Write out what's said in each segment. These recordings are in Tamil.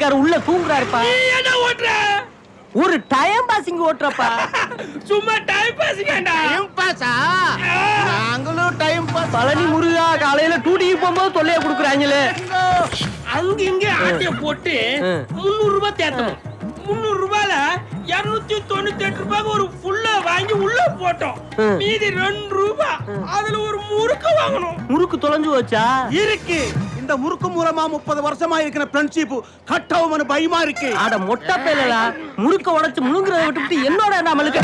இருக்காரு, உள்ள தூங்குறாருப்பா. நீ என்ன ஓட்டுற? ஒரு டைம் பாசிங் ஓட்டுறப்பா. சும்மா டைம் பாசிங்கடா. டைம் பாஸா? நாங்களும் டைம் பாஸ். பழனி முருகா காலையில டூட்டிக்கு போகும்போது தொல்லைய குடுக்குறாங்களே. அங்க இங்க ஆட்டிய போட்டு 300 ரூபாய் தேத்தணும். 300 ரூபாயில 298 ரூபாய்க்கு ஒரு ஃபுல்லா வாங்கி உள்ள போட்டோம். மீதி 2 ரூபாய். அதுல ஒரு முறுக்கு வாங்கணும். முறுக்கு தொலைஞ்சு வச்சா இருக்கு. இந்த முறுக்கு மூலமா 30 வருஷமா இருக்கிற ஃப்ரெண்ட்ஷிப் கட்டவும்னு பயமா இருக்கு. அட மொட்டை பேலடா, முறுக்க உடைச்சு முழுங்குறத விட்டுவிட்டு என்னோட நம்மளுக்கு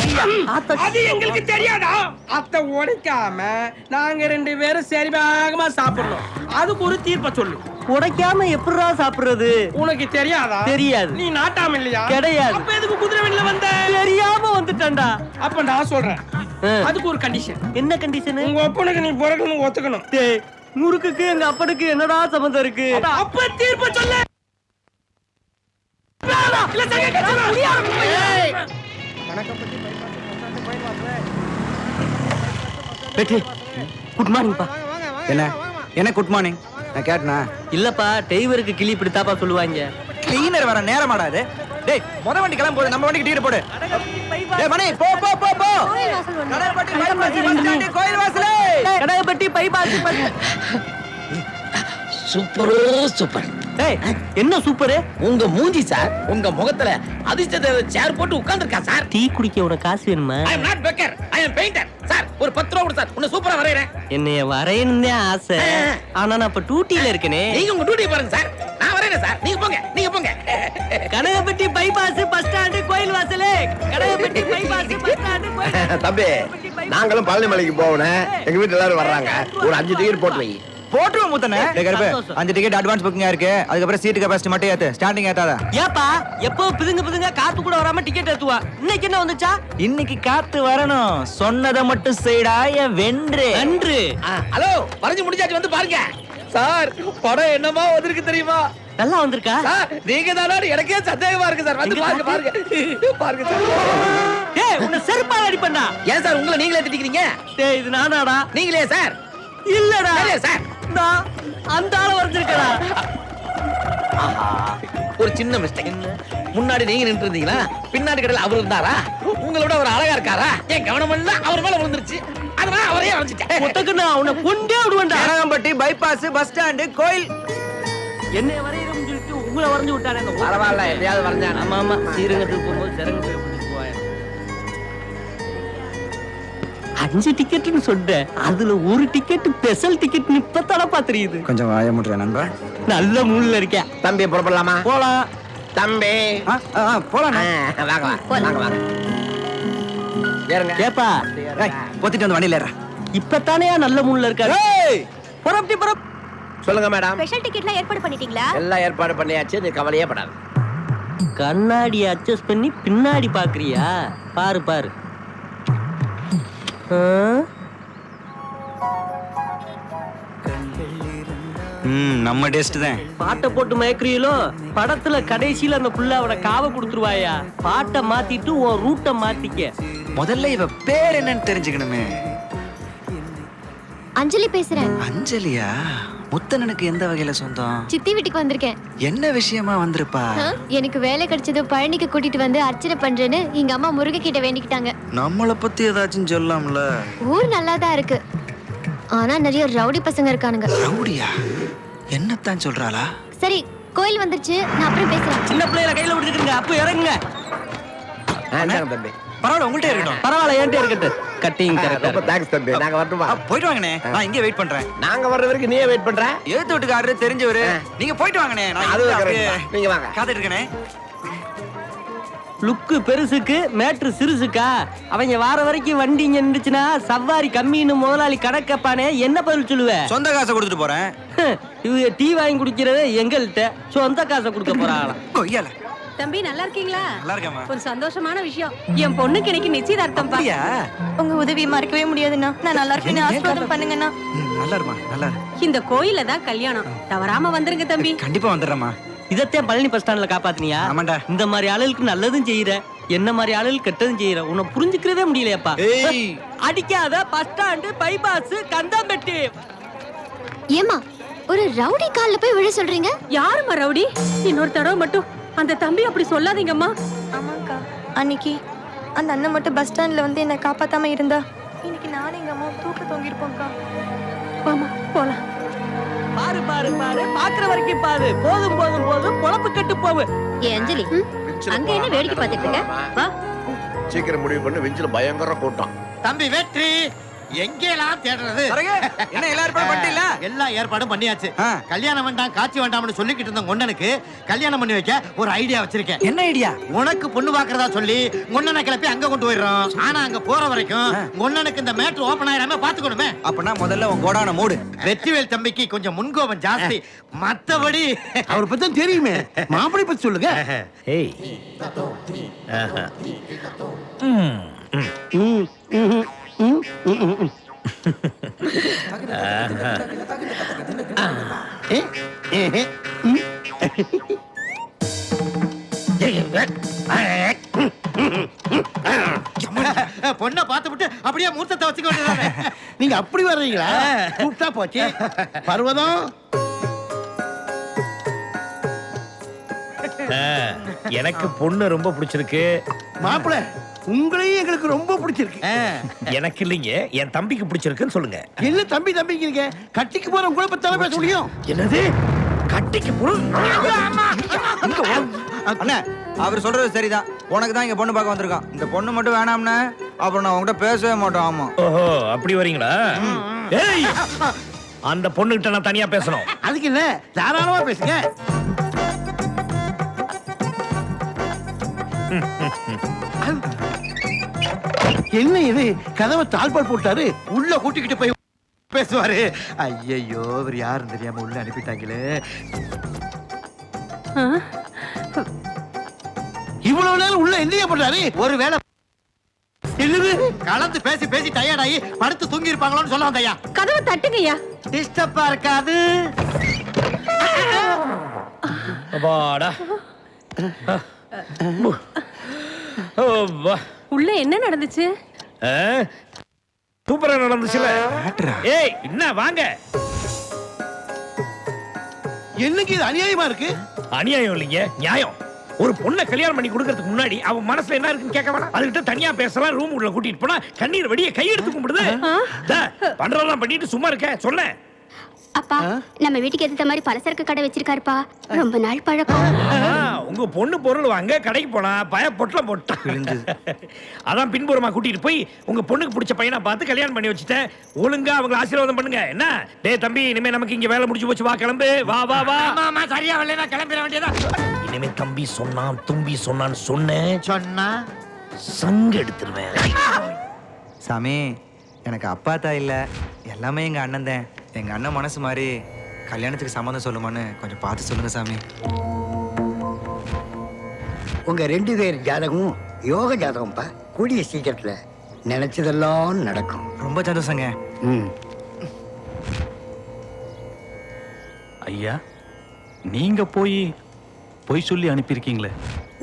அது எங்களுக்கு தெரியாதா? அத்தை உடைக்காம நாங்க 2 பேரும் சரி வேகமா சாப்பிடணும். அதுக்கு ஒரு தீர்ப்ப சொல்லு. உடைக்காம எப்படிடா சாப்பிடுறது? உனக்கு தெரியாதா? தெரியாது. நீ நாட்டாம இல்லையா? கிடையாது. அப்ப எதுக்கு குதிரை வண்டில வந்த? தெரியாம வந்துட்டேன்டா. அப்ப நான் சொல்றேன், அதுக்கு ஒரு கண்டிஷன். என்ன கண்டிஷன்? உங்க அப்பனுக்கு நீ பிறக்கணும் ஒத்துக்கணும். டேய், முறுக்குக்கு எங்க அப்பனுக்கு என்னடா சம்பந்தம் இருக்கு? அப்ப தீர்ப்பு சொல்ல. குட் மார்னிங் பா. என்ன குட் மார்னிங்? நான் கேட்டனா? இல்லப்பா, டிரைவருக்கு கிளி இப்படி தாப்பா சொல்லுவாங்க. கிளீனர் வர நேரமாடா அது. டேய், மொத வண்டி கிளம்ப போகுது, நம்ம வண்டிக்கு டிக்கெட் போடு. டேய் மணி, போ போ போ போ. கடற்பட்டி பைபாஸ் பஸ் ஸ்டாண்ட் கோயில் வாசலே. கடற்பட்டி பைபாஸ் பஸ். Super super. டேய், என்ன சூப்பர்? உங்க மூஞ்சி சார், உங்க முகத்துல அதிர்ஷ்ட சேர் போட்டு உட்கார்ந்திருக்கா சார். டீ குடிக்க உனக்கு காசு வேணுமா? I am not beggar, I am painter. Sir ஒரு 10 ரூபாய் கொடு சார், உன்னை சூப்பரா வரையறேன். என்னைய வரையணும்னே ஆசை. ஆனா நான் இப்ப டூட்டில இருக்கனே. நீங்க உங்க டியூட்டி பாருங்க சார், நான் வரையறேன் சார். நீங்க போங்க, நீங்க போங்க. கடகப்பட்டி பைபாஸ் பஸ் ஸ்டாண்ட் கோயில் வாசலே. கடகப்பட்டி பைபாஸ் பஸ் ஸ்டாண்ட் கோயில். தம்பி, நாங்களும் பழனி மலைக்கு போகணும். எங்க வீட்டுல எல்லாரும் வர்றாங்க. ஒரு 5 டிக்கெட் போட்டு வை. போட்டுருவோம் முத்தனே. டேய் கருப்பு, 5 டிக்கெட் அட்வான்ஸ் புக்கிங்கா இருக்கு. அதுக்கு அப்புறம் சீட் கெபாசிட்டி மட்டும் ஏத்து, ஸ்டாண்டிங் ஏத்தாத. ஏப்பா, எப்போ பிதுங்க காத்து கூட வராம டிக்கெட் ஏத்துவா. இன்னைக்கு என்ன வந்துச்சா? இன்னைக்கு காத்து வரணும். சொன்னதை மட்டும் செய்டா என் வென்று. நன்று. ஹலோ, வரைஞ்சு முடிஞ்சாச்சு, வந்து பாருங்க. சார் படம் என்னமா வந்திருக்கு தெரியுமா? நல்லா வந்திருக்கா? சார் நீங்க தானே, எனக்கே சந்தேகமா இருக்கு சார். வந்து பாருங்க பாருங்க பாருங்க சார். டேய், உன்னை செருப்பால அடிப்பேன்டா. ஏன் சார் உங்களை நீங்களே திட்டிக்கிறீங்க? டேய், இது நானாடா? நீங்களே சார். இல்லடா சார், நான் அந்த ஆள வரைஞ்சிருக்கடா. ஒரு சின்ன மிஸ்டேக். முன்னாடி நீங்க நின்று இருந்தீங்களா, பின்னாடி கடையில் அவர் இருந்தாரா? உங்களோட அவர் அழகா இருக்காரா? என் கவனம் எல்லாம் அவர் மேல விழுந்துருச்சு. அதனால அவரே வரைஞ்சிட்டேன். ஒத்தக்கு நான் உன்னை கொண்டே விடுவேன்டா. கடகம்பட்டி பைபாஸ் பஸ் ஸ்டாண்ட் கோயில். என்னை வரையறோம்னு சொல்லிட்டு உங்களை வரைஞ்சு விட்டானே. பரவாயில்ல, எப்படியாவது வரைஞ்சான். ஆமா ஆமா, ஸ்ரீரங்கத்துக்கு போகும்போது சரங்க போய் பிடிச்சிட்டு போவேன். 5 டிக்கெட்னு சொல்றேன், அதுல ஒரு டிக்கெட் ஸ்பெஷல் டிக்கெட் இப்பத்தானப்பா தெரியுது. கொஞ்சம் வாய முட்றேன் நண்பா. நல்ல மூட்ல இருக்கேன். தம்பி புறப்படலாமா? போலாம். தம்பி போலாம். வாங்க வாங்க வாங்க. ஏறுங்க. ஏப்பா, பொத்திட்டு வந்து வண்டியில ஏற. இப்பத்தானே நல்ல மூட்ல இருக்காரு. புறப்பட்டு சொல்லுங்க மேடம். ஸ்பெஷல் டிக்கெட்லாம் ஏற்பாடு பண்ணிட்டீங்களா? எல்லாம் ஏற்பாடு பண்ணியாச்சு, நீ கவலையே படாத. கண்ணாடி அட்ஜஸ்ட் பண்ணி பின்னாடி பாக்குறியா? பாரு பாரு. நம்ம டெஸ்ட் தான். பாட்டை போட்டு மயக்குறீங்களோ? படத்துல கடைசியில அந்த புள்ள அவனை காவ கொடுத்துருவாயா? பாட்டை மாத்திட்டு உன் ரூட்டை மாத்திக்க. முதல்ல இவ பேர் என்னன்னு தெரிஞ்சுக்கணுமே. அஞ்சலி பேசுறேன். அஞ்சலியா? முத்தனனுக்கு எந்த வகையில சொந்தம்? சித்தி வீட்டுக்கு வந்திருக்கேன். என்ன விஷயமா வந்திருப்பா? எனக்கு வேலை கிடைச்சது, பழனிக்கு கூட்டிட்டு வந்து அர்ச்சனை பண்றேன்னு எங்க அம்மா முருகை கிட்ட வேண்டிக்கிட்டாங்க. நம்மள பத்தி ஏதாச்சும் சொல்லலாம்ல? ஊர் நல்லாதான் இருக்கு, ஆனா நிறைய ரவுடி பசங்க இருக்கானுங்க. ரவுடியா? என்னத்தான் சொல்றாளா? சரி, கோயில் வந்துருச்சு, நான் அப்புறம் பேசுறேன். சின்ன பிள்ளைல கையில பிடிச்சிருங்க, அப்ப இறங்குங்க. தம்பி பரவாயில்ல, உங்கள்கிட்ட இருக்கட்டும். பரவாயில்ல, ஏன்ட்டே இருக்கட்டும். கட்டிங் ரொம்ப தேங்க்ஸ் தம்பி. நாங்க வரட்டுமா? போயிட்டு வாங்கண்ணே, நான் இங்கே வெயிட் பண்றேன். நாங்க வர்ற வரைக்கும் நீயே வெயிட் பண்ற? எழுத்து வீட்டுக்காரரு தெரிஞ்சவரு. நீங்க போயிட்டு வாங்கண்ணே, நான் அது அப்படியே நீங்க வாங்க. காத்துட்டு இருக்கனே. லுக்கு பெருசுக்கு மேட்ரு சிறுசுக்கா? அவங்க வார வரைக்கும் வண்டி இங்க நின்றுச்சுன்னா சவாரி கம்மின்னு முதலாளி கணக்கப்பானே, என்ன பதில் சொல்லுவ? சொந்த காசை கொடுத்துட்டு போறேன். இவங்க டீ வாங்கி குடிக்கிறத எங்கள்கிட்ட சொந்த காசை கொடுக்க போறாங்களாம். கொய்யால. தம்பி நல்லா இருக்கீங்களா? நல்லா இருக்கேம்மா. ஒரு சந்தோஷமான விஷயம், என் பொண்ணுக்கு இன்னைக்கு நிச்சயதார்த்தம். அப்படியா? உங்க உதவியை மறக்கவே முடியாதுண்ணா. நான் நல்லா இருக்கேன்னு ஆசீர்வாதம் பண்ணுங்கண்ணா. நல்லா இருமா, நல்லா இரு. இந்த கோயில்ல தான் கல்யாணம், தவறாம வந்துருங்க தம்பி. கண்டிப்பா வந்துடுறேம்மா. இதத்தே பழனி பஸ் ஸ்டாண்ட்ல காப்பாத்தினியா? ஆமாண்டா. இந்த மாதிரி ஆளுகளுக்கு நல்லதும் செய்யற, என்ன மாதிரி ஆளுகள் கெட்டதும் செய்யற. உன்னை புரிஞ்சுக்கிறதே முடியலையாப்பா. ஏய், அடிக்காத பஸ் ஸ்டாண்டு பைபாஸ் கந்தாம்பெட்டி. ஏமா ஒரு ரவுடி கால்ல போய் விழ சொல்றீங்க? யாரும்மா ரவுடி? இன்னொரு தடவை மட்டும் அந்த தம்பி அப்படி சொல்லாதீங்கம்மா. ஆமாக்கா, அன்னைக்கு அந்த அண்ணன் மட்டும் பஸ் ஸ்டாண்ட்ல வந்து என்னை காப்பாத்தாம இருந்தா இன்னைக்கு நானும் எங்க அம்மா தூக்க தொங்கிருப்போம்க்கா. வாமா போலாம். பாரு பாரு பாரு, பாக்குற வரைக்கும் பாரு. போதும் போதும் போதும், பொழப்பு கெட்டு போவு. ஏ அஞ்சலி, அங்க என்ன வேடிக்கை பார்த்துட்டு இருக்க? வா. சீக்கிரம் முடிவு பண்ணி வெஞ்சில பயங்கர கூட்டம். தம்பி வெற்றி எங்கெல்லாம் தேடுறது? என்ன எல்லா ஏற்பாடும் பண்ணிட்டீங்களா? எல்லா ஏற்பாடும் பண்ணியாச்சு. ஆ. கல்யாணம் வேண்டாம் காட்சி வேண்டாம்னு சொல்லிக்கிட்டு இருந்த கொண்டனுக்கு கல்யாணம் பண்ணி வைக்க ஒரு ஐடியா வச்சிருக்கேன். என்ன ஐடியா? உனக்கு பொண்ணு பாக்குறதா சொல்லி கொண்டனை கிளப்பி அங்க கொண்டு போயிடுறோம். ஆனா அங்க போற வரைக்கும் கொண்டனுக்கு இந்த மேட்ரு ஓபன் ஆயிராம பாத்துக்கணுமே. அப்பனா முதல்ல உன் கோடான மூடு. வெற்றிவேல் தம்பிக்கு கொஞ்சம் முன்கோபம் ஜாஸ்தி. மத்தபடி அவர் பத்தி தெரியுமே. மாப்பிளை பத்தி சொல்லுங்க. ஏய் ஆஹா. பொண்ணை பார்த்து விட்டு அப்படியே மூர்த்தத்தை வச்சுக்க வேண்டியதானே. நீங்க அப்படி வர்றீங்களா? கூப்பிட்டா போச்சு. பர்வதம், எனக்கு பொண்ணு ரொம்ப பிடிச்சிருக்கு. மாப்பிளை உங்களையும் எங்களுக்கு ரொம்ப பிடிச்சிருக்கு. எனக்கு இல்லைங்க, என் தம்பிக்கு பிடிச்சிருக்குன்னு சொல்லுங்க. என்ன தம்பி தம்பிக்கிறீங்க? கட்டிக்கு போற உங்களை பத்தி பேச முடியும். என்னது கட்டிக்கு பொருள்? அண்ணா அவர் சொல்றது சரிதான். உனக்கு தான் இங்க பொண்ணு பார்க்க வந்திருக்கான். இந்த பொண்ணு மட்டும் வேணாம்னா அப்புறம் நான் உங்ககிட்ட பேசவே மாட்டோம். ஆமா. ஓஹோ அப்படி வரீங்களா? ஏய், அந்த பொண்ணுகிட்ட நான் தனியா பேசணும். அதுக்கு என்ன, தாராளமா பேசுங்க. என்ன இது, கதவை தாழ்பால் போட்டாரு. உள்ள கூட்டிக்கிட்டு போய் பேசுவாரு. ஐயோ இவர் யாருன்னு தெரியாம உள்ள அனுப்பிட்டாங்களே. ஆ? இவ்வளவு நேரம் உள்ள என்னையா பண்றாரு? ஒருவேளை என்னது, கலந்து பேசி பேசி டயர்ட் ஆகி படுத்து தூங்கி இருப்பாங்களோன்னு சொல்ல வந்தையா. கதவை தட்டுங்கய்யா. டிஸ்டர்பா இருக்காது. அப்பாடா. ஓ, வா. உள்ள என்ன நடந்துச்சு? ஆ, சூப்பரா நடந்துச்சுல. ஏய் என்ன வாங்க. என்னைக்கு இது அநியாயமா இருக்கு? அநியாயம் இல்லைங்க, நியாயம். ஒரு பொண்ணை கல்யாணம் பண்ணி கொடுக்கறதுக்கு முன்னாடி அவன் மனசுல என்ன இருக்குன்னு கேட்க வேணாம். அதுகிட்ட தனியா பேசலாம். ரூம் உள்ள கூட்டிட்டு போனா கண்ணீர் வெடிய கை எடுத்து கும்பிடுது. பண்றதெல்லாம் பண்ணிட்டு சும்மா இருக்க சொல்ல. அப்பா, நம்ம வீட்டுக்கு ஏத்த மாதிரி பலசரக்கு கடை வச்சிருக்காருப்பா. ரொம்ப நாள் பழக்கம். உங்க பொண்ணு பொருள் வாங்க கடைக்கு போனா பய பொட்டல போட்டா. அதான் பின்புறமா கூட்டிட்டு போய் உங்க பொண்ணுக்கு பிடிச்ச பையனா பார்த்து கல்யாணம் பண்ணி வச்சுட்டேன். ஒழுங்கா அவங்களை ஆசீர்வாதம் பண்ணுங்க. என்ன டேய் தம்பி, இனிமே நமக்கு இங்க வேலை முடிஞ்சு போச்சு. வா கிளம்பு. வா வா வா. ஆமா சரியா வரலனா கிளம்பிட வேண்டியதா. இனிமே தம்பி சொன்னான் தும்பி சொன்னான்னு சொன்னேன் சொன்னா சங்க எடுத்துருவேன். சாமி, எனக்கு அப்பா தான் இல்ல, எல்லாமே எங்க அண்ணன் தான். எங்க அண்ணன் மனசு மாதிரி கல்யாணத்துக்கு சம்மந்தம் சொல்லுமான்னு கொஞ்சம் பார்த்து சொல்லுங்க சாமி. உங்க 2 பேர் ஜாதகமும் யோக ஜாதகம்ப்பா. கூடிய சீக்கிரத்துல நினைச்சதெல்லாம் நடக்கும். ரொம்ப சந்தோஷங்க. ஐயா, நீங்க பொய் சொல்லி அனுப்பியிருக்கீங்களே.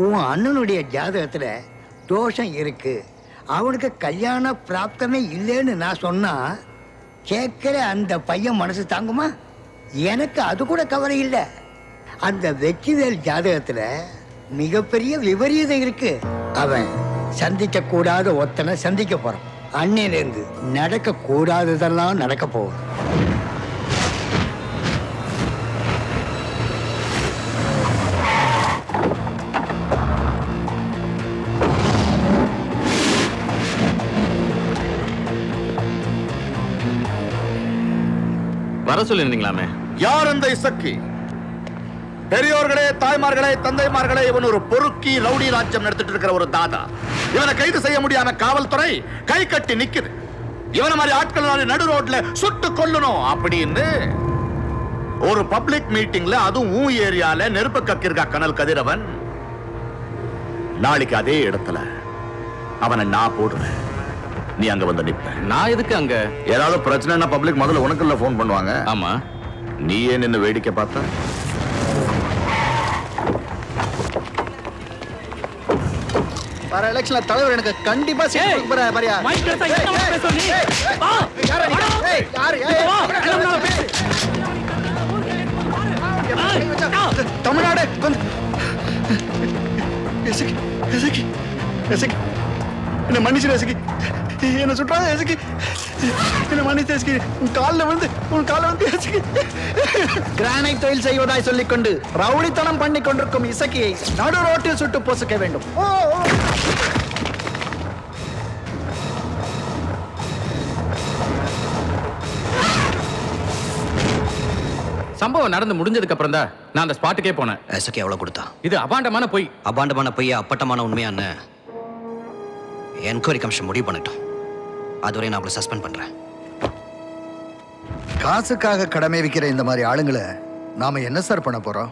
உன் அண்ணனுடைய ஜாதகத்துல தோஷம் இருக்கு, அவனுக்கு கல்யாண பிராப்தமே இல்லைன்னு நான் சொன்னா கேட்கிற அந்த பையன் மனசு தாங்குமா? எனக்கு அது கூட கவலை இல்லை. அந்த வெற்றிவேல் ஜாதகத்துல மிகப்பெரிய விபரீதம் இருக்கு. அவன் சந்திக்க கூடாத ஒத்தனை சந்திக்க போறான். அன்னையிலிருந்து நடக்க கூடாததெல்லாம் நடக்க போகுது. வர சொல்லிருந்தீங்களாமே. யார் அந்த இசக்கி? பெரியோர்களே, தாய்மார்களே, தந்தைமார்களே, இவன் ஒரு பொறுக்கி ரவுடி ராஜ்யம் நடத்திட்டு இருக்கிற ஒரு தாதா. இவனை கைது செய்ய முடியாம காவல்துறை கை கட்டி நிக்குது. இவன மாதிரி ஆட்கள் நடு ரோட்ல சுட்டு கொல்லணும் அப்படின்னு ஒரு பப்ளிக் மீட்டிங்ல, அதுவும் ஏரியால நெருப்பு கக்கிருக்கா கனல் கதிரவன். நாளைக்கு அதே இடத்துல அவனை நான் போடுவேன். நீ அங்க வந்து நிப்ப. நான் எதுக்கு அங்க? ஏதாவது பிரச்சனைனா பப்ளிக் முதல்ல உனக்குள்ள போன் பண்ணுவாங்க. ஆமா, நீ ஏன் நின்னு வேடிக்கை பார்த்த? வர எலெக்ஷன்ல தலைவர் எனக்கு கண்டிப்பா சீட் கொடுக்க போறாரு. பாரியா மைக் பேச என்ன பேச நீ? வா. யாரு? வா. தமிழ்நாடு வந்து என்ன மன்னிச்சு எசக்கி, என்ன சுற்றாத எசக்கி, என்ன மன்னித்து எசக்கி, உன் காலில் வந்து எசக்கி. கிரானைட் தொழில் செய்வதாய் சொல்லிக்கொண்டு ரவுடித்தனம் பண்ணி கொண்டிருக்கும் இசக்கியை நடு ரோட்டில் சுட்டு பொசுக்க வேண்டும். சம்பவம் நடந்து முடிஞ்சதுக்கு அப்புறம் தான் நான் அந்த ஸ்பாட்டுக்கே போனேன். எசக்கி எவ்வளவு கொடுத்தா? இது அபாண்டமான பொய். அபாண்டமான பொய்யா அப்பட்டமான உண்மையான்னு என்கொயரி கமிஷன் முடிவு பண்ணிட்டோம். அதுவரை நான் உங்களை சஸ்பெண்ட் பண்றேன். காசுக்காக கடமை வைக்கிற இந்த மாதிரி ஆளுங்களை நாம என்ன சார் பண்ண போறோம்?